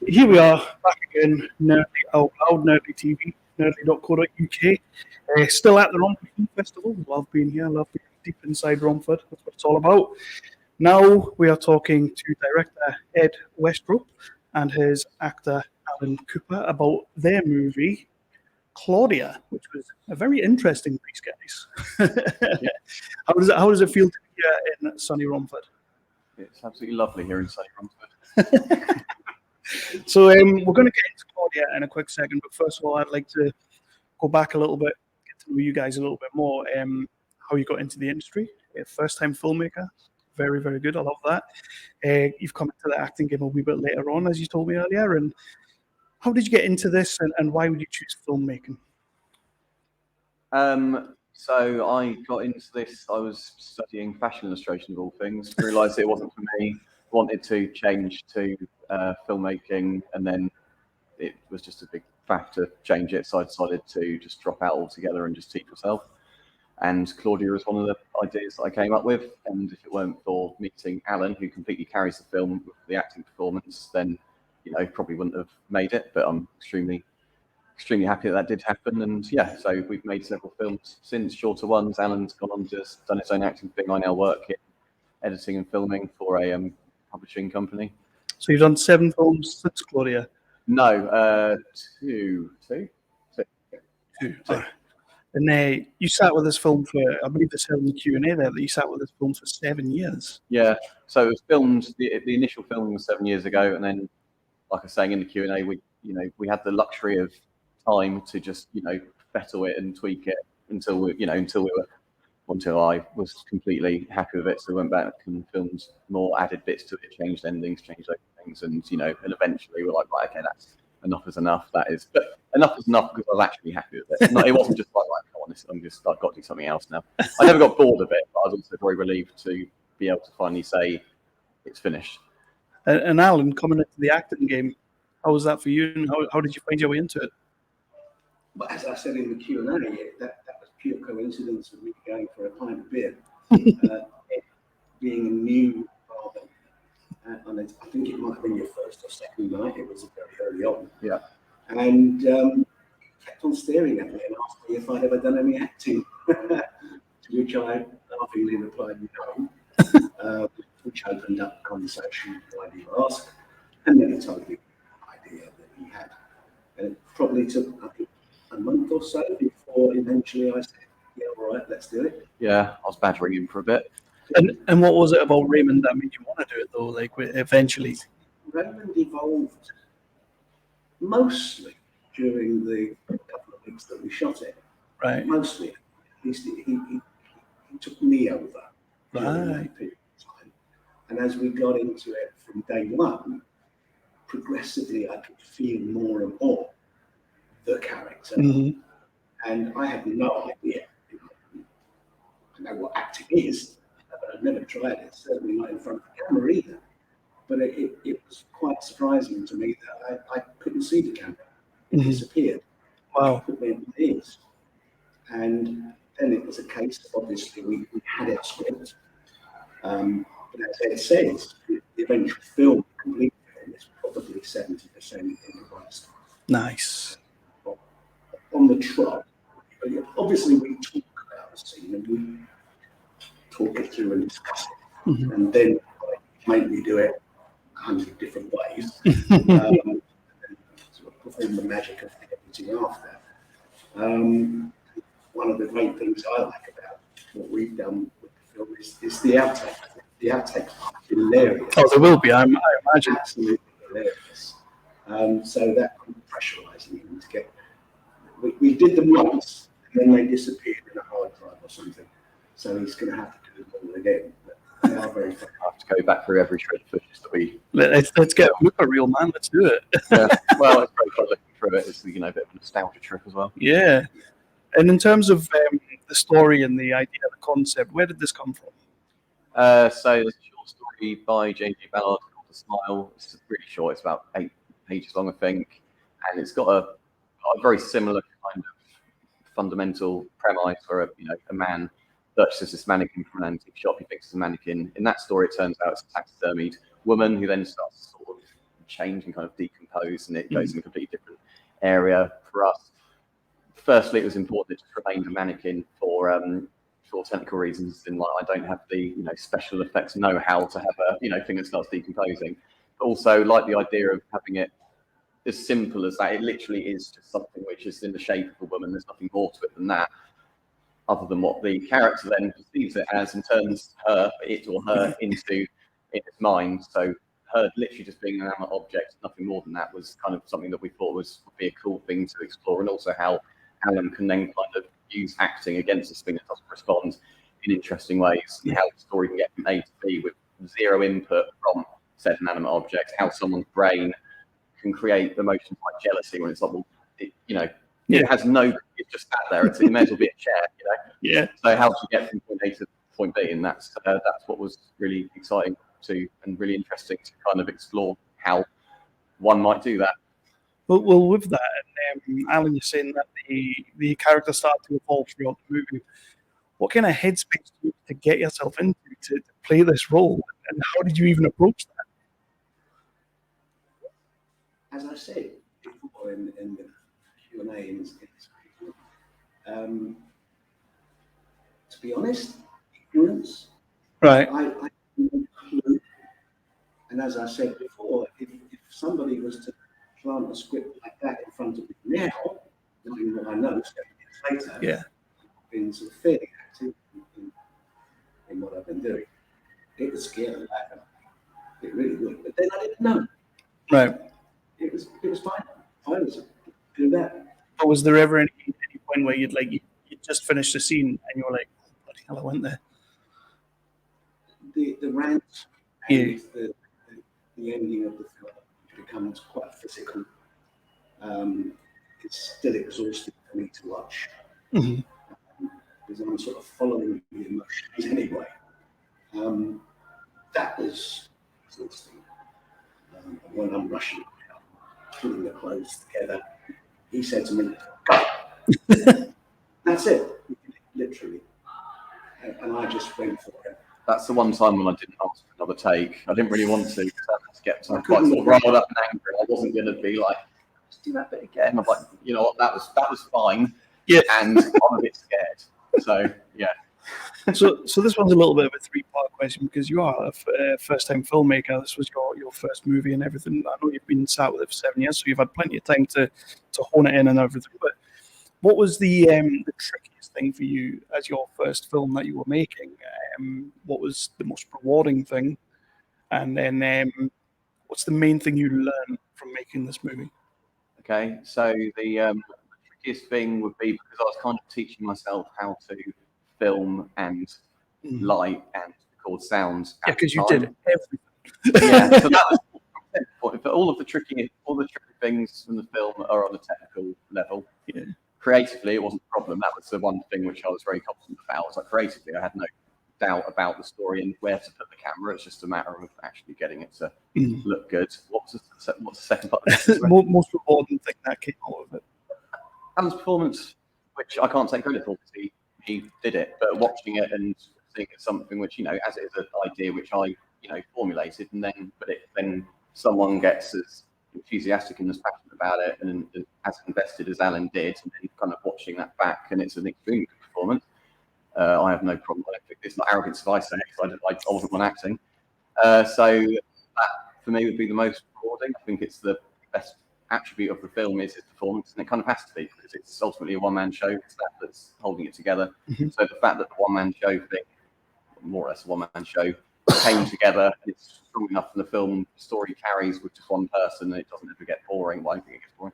Here we are, back again, Nerdy Out Loud, Nerdy TV, nerdy.co.uk. Still at the Romford Film Festival. Love being here, love being deep inside Romford. That's what it's all about. Now we are talking to director Ed Westrop and his actor Alan Cooper about their movie, Claudia, which was a very interesting piece, guys. How does it feel to be here in sunny Romford? It's absolutely lovely here in sunny Romford. So we're going to get into Claudia in a quick second, but first of all, I'd like to go back a little bit, get to know you guys a little bit more. How you got into the industry, first-time filmmaker, very, very good. I love that. You've come into the acting game a wee bit later on, as you told me earlier. And how did you get into this, and why would you choose filmmaking? So I got into this. I was studying fashion illustration of all things. Realised it wasn't for me. Wanted to change to filmmaking, and then it was just a big factor to change it. So I decided to just drop out altogether and just teach myself. And Claudia was one of the ideas that I came up with. And if it weren't for meeting Alan, who completely carries the film with the acting performance, then probably wouldn't have made it. But I'm extremely happy that did happen. And yeah, so we've made several films since, shorter ones. Alan's gone on to done his own acting thing. I now work in editing and filming for a publishing company. So you've done 7 films since Claudia? No, two. And you sat with this film for, I believe it said in the Q&A there that you sat with this film for 7 years. Yeah, so it was filmed, the initial filming was 7 years ago, and then, like I was saying in the Q&A, we had the luxury of time to just, fettle it and tweak it until I was completely happy with it. So we went back and filmed more, added bits to it, changed endings, changed those things, and and eventually we're like, right, okay, that's enough is enough. But enough is enough because I was actually happy with it. It wasn't just like, I've got to do something else now. I never got bored of it, but I was also very relieved to be able to finally say it's finished. And Alan, coming into the acting game, how was that for you, and how did you find your way into it? But as I said in the Q&A, that was pure coincidence of me going for a pint of beer. Being a new father, and I think it might have been your first or second night, it was very early on. Yeah. And he kept on staring at me and asked me if I'd ever done any acting, to which I laughingly replied no, which opened up the conversation, why do you ask? And then he told me the idea that he had. And it probably took, I think, a month or so before eventually I said, yeah, all right, let's do it. Yeah, I was badgering him for a bit. And what was it about Raymond that made you want to do it, though, eventually? Raymond evolved mostly during the couple of weeks that we shot it. Right. Mostly. At least he took me over during that period of time. And as we got into it from day one, progressively I could feel more and more the character. Mm-hmm. And I had no idea. I know what acting is, but I've never tried it, certainly not in front of the camera either. But it was quite surprising to me that I couldn't see the camera. It disappeared. Wow. It put me in my ears. And then it was a case of, obviously, we had our script. But as Ed says, the eventual film, complete film, is probably 70% improvised. Nice. On the trot. Obviously, we talk about the scene and we talk it through and discuss it. Mm-hmm. And then make me do it 100 different ways. And sort of perform the magic of the editing after. One of the great things I like about what we've done with the film is the outtakes. The outtakes are hilarious. Oh, there will be, I imagine. Absolutely hilarious. So that pressurizing him to get. We did them once, and then they disappeared in a hard drive or something. So he's going to have to do them all again. But they are very fun. I have to go back through every shred of footage that we. Let's get a real man. Let's do it. Yeah. Well, it's very fun looking through it. It's a bit of a nostalgia trip as well. Yeah. And in terms of the story and the idea, the concept, where did this come from? So there's a short story by J.G. Ballard called The Smile. It's really short. It's about 8 pages long, I think, and it's got a very similar kind of fundamental premise where a man purchases this mannequin from an antique shop. He thinks it's a mannequin. In that story, it turns out it's a taxidermied woman who then starts to sort of change and kind of decompose, and it goes in a completely different area. For us, firstly, it was important it just remained a mannequin for technical reasons. In like, I don't have the special effects know-how to have a thing that starts decomposing. But also, like the idea of having it as simple as that. It literally is just something which is in the shape of a woman. There's nothing more to it than that, other than what the character then perceives it as and turns it or her into in its mind. So her literally just being an animate object, nothing more than that, was kind of something that we thought would be a cool thing to explore, and also how Alan can then kind of use acting against this thing that doesn't respond in interesting ways, and how the story can get from A to B with zero input from said inanimate object, how someone's brain can create emotions like jealousy when it's like, well, it has no, it's just sat there. It may as well be a chair, Yeah. So how to get from point A to point B, and that's what was really exciting and really interesting to kind of explore how one might do that. Well, with that, Alan, you're saying that the character started to evolve throughout the movie. What kind of headspace do you to get yourself into to play this role, and how did you even approach that? As I said before in the Q&A in this video, to be honest, ignorance. Right. I have no clue. And as I said before, if somebody was to plant a script like that in front of me now, knowing what I know 7 years later, Yeah. I've been sort of fairly active in what I've been doing. It would scare the life out of me. It really would. But then I didn't know. Right. It was fine. I was do that. But was there ever any point where you just finished the scene and you were like, bloody hell, I went there? The rant and the ending of the film becomes quite physical. It's still exhausting for me to watch because I'm sort of following the emotions anyway. That was exhausting. When I'm rushing out, putting the clothes together, he said to me, "Go." That's it, literally. And I just went for it. That's the one time when I didn't ask for another take. I didn't really want to, because I had to get quite sort of riled up and angry. I wasn't going to be like, let's do that bit again. I'm like, you know what, that was fine. Yeah. And I'm a bit scared. So, yeah. So this one's a little bit of a three-part question, because you are a first-time filmmaker. This was your first movie and everything. I know you've been sat with it for 7 years, so you've had plenty of time to hone it in and everything. But what was the trickiest thing for you as your first film that you were making? What was the most rewarding thing? And then what's the main thing you learned from making this movie? Okay, so the trickiest thing would be because I was kind of teaching myself how to film and light and record sounds. Yeah, because you did everything. Yeah, so that was the point. But all the tricky things from the film are on a technical level. Yeah. Creatively, it wasn't a problem. That was the one thing which I was very confident about. Was like creatively, I had no doubt about the story and where to put the camera. It's just a matter of actually getting it to look good. What's the second part? Most rewarding thing that came out of it. Alan's performance, which I can't take credit for because he did it, but watching it and seeing it's something which, as it is an idea which I, formulated, and then someone gets as enthusiastic and as passionate about it and as invested as Alan did, and then kind of watching that back, and it's an extremely good performance. I have no problem. I don't think it's not arrogance if I say it, I wasn't one acting. So that for me would be the most rewarding. I think it's the best attribute of the film is its performance, and it kind of has to be because it's ultimately a one-man show. It's that's holding it together. So the fact that the one-man show thing, more or less a one-man show, came together and it's strong enough in the film story carries with just one person and it doesn't ever get boring. Well, I think it gets boring.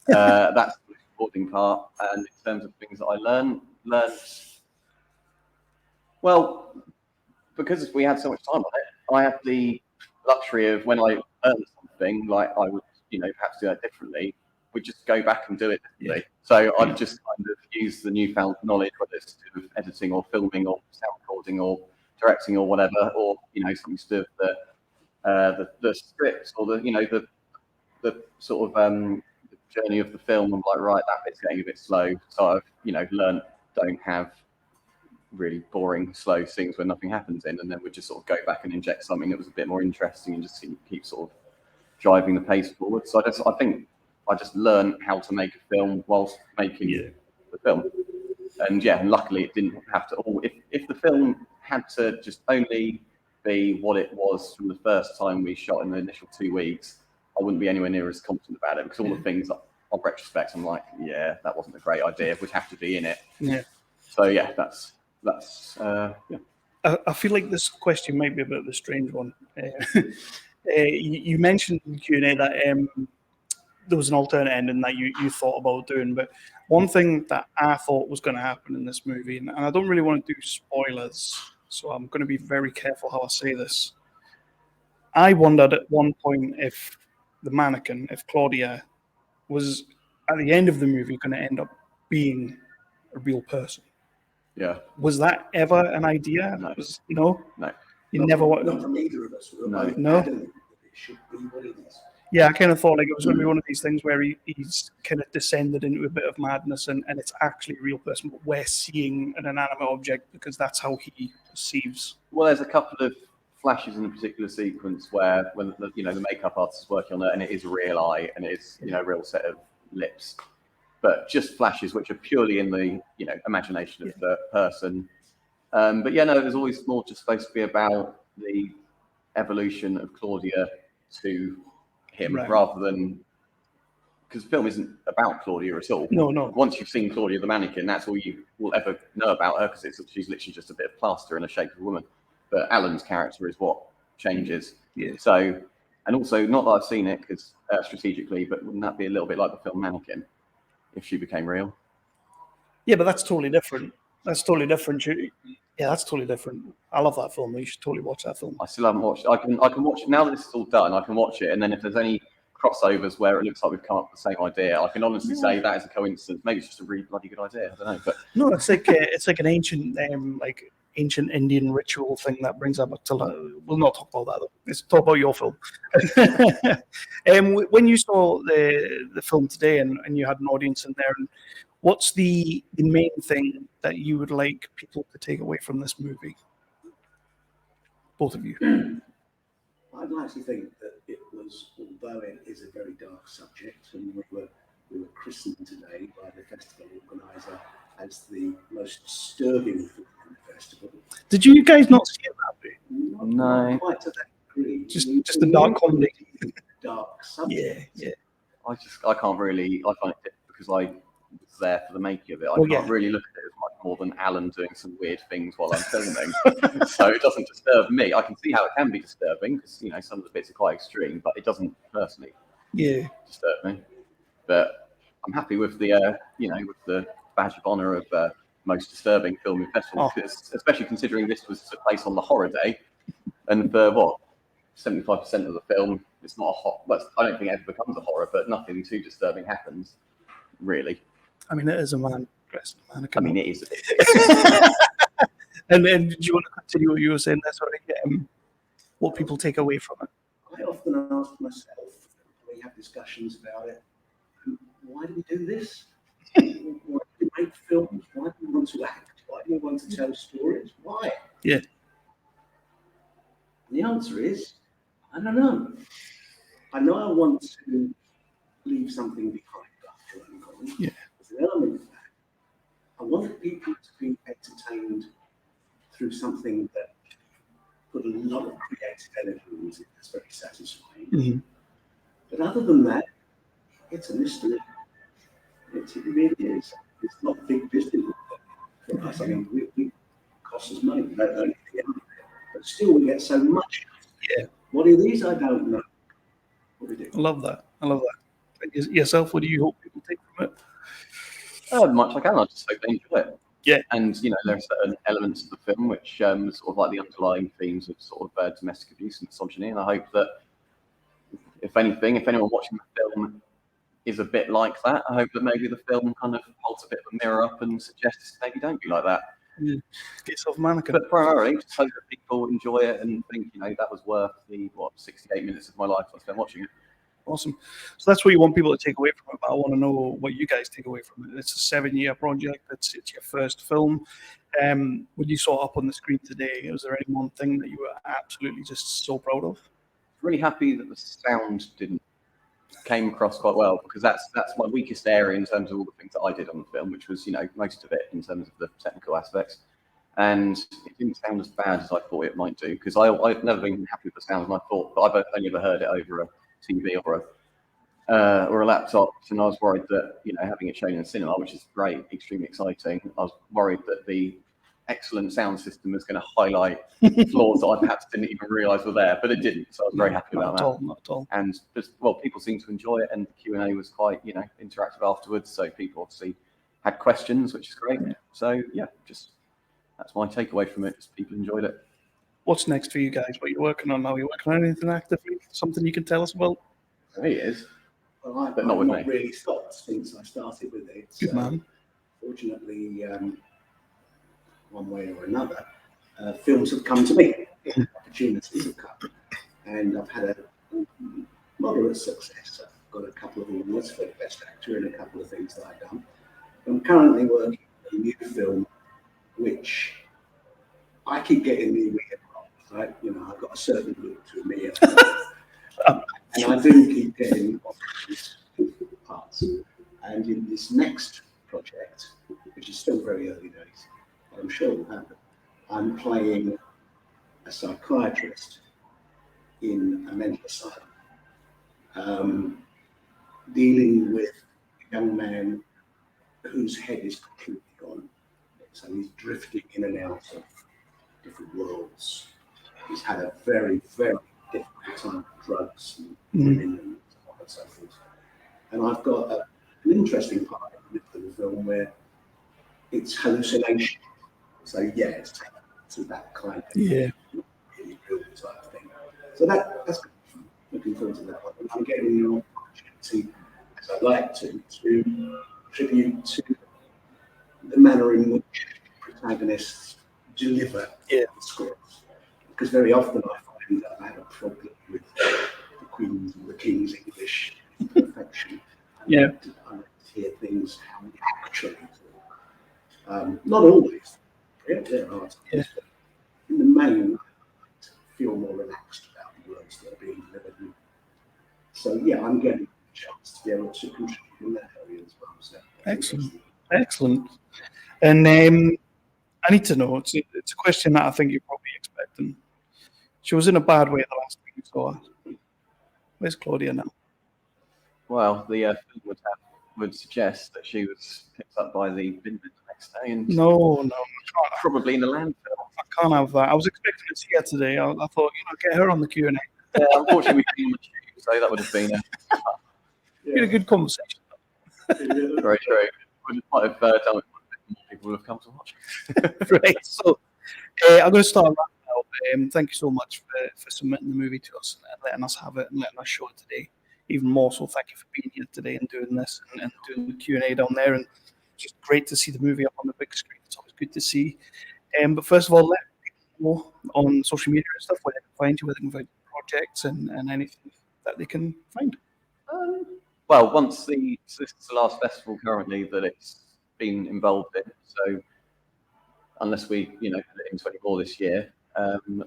That's the rewarding part. And in terms of things that I learned, well, because we had so much time on it, I had the luxury of when I learned something, like I would, perhaps do that differently, we'd just go back and do it differently. So I'd just kind of use the newfound knowledge, whether it's to do with editing or filming or sound recording or directing or whatever, or something to do with the script or the sort of the journey of the film. I'm like, right, that bit's getting a bit slow, so I've learned don't have really boring, slow scenes where nothing happens in, and then we'd just sort of go back and inject something that was a bit more interesting and just keep sort of driving the pace forward. So I think I just learned how to make a film whilst making the film. And and luckily it didn't have to all. If the film had to just only be what it was from the first time we shot in the initial 2 weeks, I wouldn't be anywhere near as confident about it, because all the things on retrospect, I'm like, that wasn't a great idea, would have to be in it. Yeah. So that's I feel like this question might be a bit of a strange one. You mentioned in Q&A that there was an alternate ending that you thought about doing, but one thing that I thought was going to happen in this movie, and I don't really want to do spoilers, so I'm going to be very careful how I say this. I wondered at one point if the mannequin, if Claudia, was at the end of the movie going to end up being a real person. Yeah. Was that ever an idea? No. No. You not never. Not from either of us. No. It should be what it is. Yeah, I kind of thought like it was going to be one of these things where he's kind of descended into a bit of madness, and it's actually a real person, but we're seeing an inanimate object because that's how he perceives. Well, there's a couple of flashes in a particular sequence where when the makeup artist is working on it, and it is a real eye and it is a real set of lips, but just flashes which are purely in the imagination of the person. But it was always more just supposed to be about the evolution of Claudia to him, rather than, because the film isn't about Claudia at all. No. Once you've seen Claudia the mannequin, that's all you will ever know about her, because she's literally just a bit of plaster in the shape of a woman. But Alan's character is what changes. Yeah. So, and also, not that I've seen it because strategically, but wouldn't that be a little bit like the film Mannequin if she became real? Yeah, but that's totally different. That's totally different. Yeah, that's totally different. I love that film. You should totally watch that film. I still haven't watched it. I can watch it now that this is all done. I can watch it, and then if there's any crossovers where it looks like we've come up with the same idea, I can honestly say that is a coincidence. Maybe it's just a really bloody good idea. I don't know, but no, it's like an ancient ancient Indian ritual thing that brings up we'll not talk about that though. Let's talk about your film. When you saw the film today and you had an audience in there, what's the main thing that you would like people to take away from this movie? Both of you. I'd like to think that it was, although it is a very dark subject, and we were christened today by the festival organizer as the most disturbing film in the festival. Did you guys not see it that way? No. Not quite to that degree. Just a dark comedy. Dark subject. Yeah. I can't really. I find it difficult because I was there for the making of it. I can't really look at it as much more than Alan doing some weird things while I'm filming. So it doesn't disturb me. I can see how it can be disturbing because some of the bits are quite extreme, but it doesn't personally disturb me. But I'm happy with the with the badge of honour of most disturbing film in festival, especially considering this was took place on the horror day, and for 75% of the film, it's not a I don't think it ever becomes a horror, but nothing too disturbing happens, really. I mean, it is a man dressed as a mannequin. I mean, it is a bit. And do you want to continue what you were saying there? Sorry, what people take away from it? I often ask myself, we have discussions about it, why do we do this? Why do we make films? Why do we want to act? Why do we want to tell stories? Why? Yeah. And the answer is, I don't know. I know I want to leave something behind after I'm gone. Yeah. There's an element of that. I want people to be entertained through something that put a lot of creative energy into it. That's very satisfying. Mm-hmm. But other than that, it's a mystery. It really is. It's not big business for us. I mean, we cost us money. We don't know anything out of it. But still, we get so much. Yeah. What are these? I don't know. What we do. I love that. Yourself, what do you hope people take from it? Much I can. I just hope they enjoy it. Yeah. And there are certain elements of the film which sort of like the underlying themes of sort of domestic abuse and misogyny. And I hope that if anyone watching the film is a bit like that, I hope that maybe the film kind of holds a bit of a mirror up and suggests maybe don't be like that. Yeah. Get yourself a mannequin. But primarily, just hope that people enjoy it and think, that was worth the 68 minutes of my life I spent watching it. Awesome. So that's what you want people to take away from it. But I want to know what you guys take away from it. It's a 7-year project. It's your first film. When you saw it up on the screen today, was there any one thing that you were absolutely just so proud of? really happy that the sound came across quite well, because that's my weakest area in terms of all the things that I did on the film, which was, you know, most of it in terms of the technical aspects. And it didn't sound as bad as I thought it might do, because I've never been happy with the sound, and I thought, but I've only ever heard it over a TV or a laptop, and I was worried that, you know, having it shown in the cinema, which is great, extremely exciting, I was worried that the excellent sound system was going to highlight flaws that I perhaps didn't even realise were there, but it didn't. So I was very happy about that. Not at all. And just, well, people seemed to enjoy it, and the Q&A was quite, you know, interactive afterwards. So people obviously had questions, which is great. Yeah. So yeah, just that's my takeaway from it. Just people enjoyed it. What's next for you guys? What are you working on now? Are you working on anything actively? Something you can tell us about? For me, it is. Well, but not with me. Really stopped since I started with it. Good man. Fortunately, one way or another, films have come to me. Opportunities have come, and I've had a moderate success. I've got a couple of awards for the best actor and a couple of things that I've done. I'm currently working on a new film, which I keep getting the weird wrong, right? You know, I've got a certain look to me, and I do keep getting off these parts. And in this next project, which is still very early days, but I'm sure will happen, I'm playing a psychiatrist in a mental asylum, dealing with a young man whose head is completely gone. So he's drifting in and out of different worlds. He's had a very, very difficult time with drugs and women and so on and so forth. And I've got an interesting part in the film where it's hallucination. So yeah, it's to that kind of really real type of thing. So that's looking forward to that one. I'm getting the opportunity, as I like to contribute to the manner in which protagonists deliver the scripts. Because very often I find that I have a problem with the Queen's or the King's English perfection. I like to hear things how we actually talk. Not always. There are times, but in the main, I like to feel more relaxed about the words that are being delivered. So yeah, I'm getting a chance to be able to contribute in that area as well. So Excellent. And I need to know, it's a question that I think you're probably expecting. She was in a bad way the last time you saw her. Where's Claudia now? Well, the film would suggest that she was picked up by the bin the next day, and No, probably in a landfill. I can't have that. I was expecting to see her today. I thought, get her on the Q&A. Yeah, unfortunately, we came on the tube, so that would have been a good conversation. Very true. We might have done it. More people would have come to watch. Right. So I'm going to start wrapping up. Thank you so much for submitting the movie to us and letting us have it and letting us show it today. Even more so, thank you for being here today and doing this and doing the Q&A down there. And just great to see the movie up on the big screen. It's always good to see. But first of all, let people know on social media and stuff where they can find you, where they can find projects and anything that they can find. Well, this is the last festival currently that it's been involved in. So unless we, put it in 24 this year,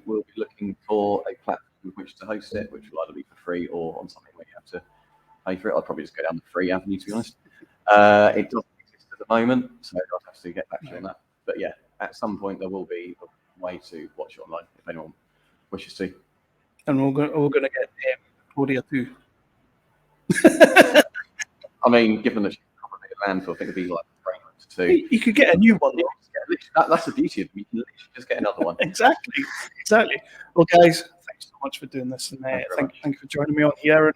we'll be looking for a platform with which to host it, which will either be for free or on something where you have to pay for it. I'll probably just go down the free avenue, to be honest. It doesn't exist at the moment, so I'll have to get back to you on that. But yeah, at some point there will be a way to watch it online if anyone wishes to. And we're going to get Claudia too. I mean, given that she's probably a landfill, I think it'd be like 3 months too. You could get a new one. That's the beauty of it. You can literally just get another one. Exactly. Well, guys, thanks so much for doing this, and thank you for joining me on here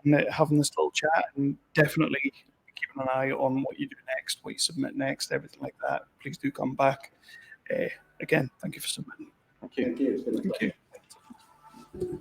and having this little chat. And definitely keeping an eye on what you do next, what you submit next, everything like that. Please do come back. Again, thank you for submitting. Thank you. Thank you. It's been a pleasure. Thank you.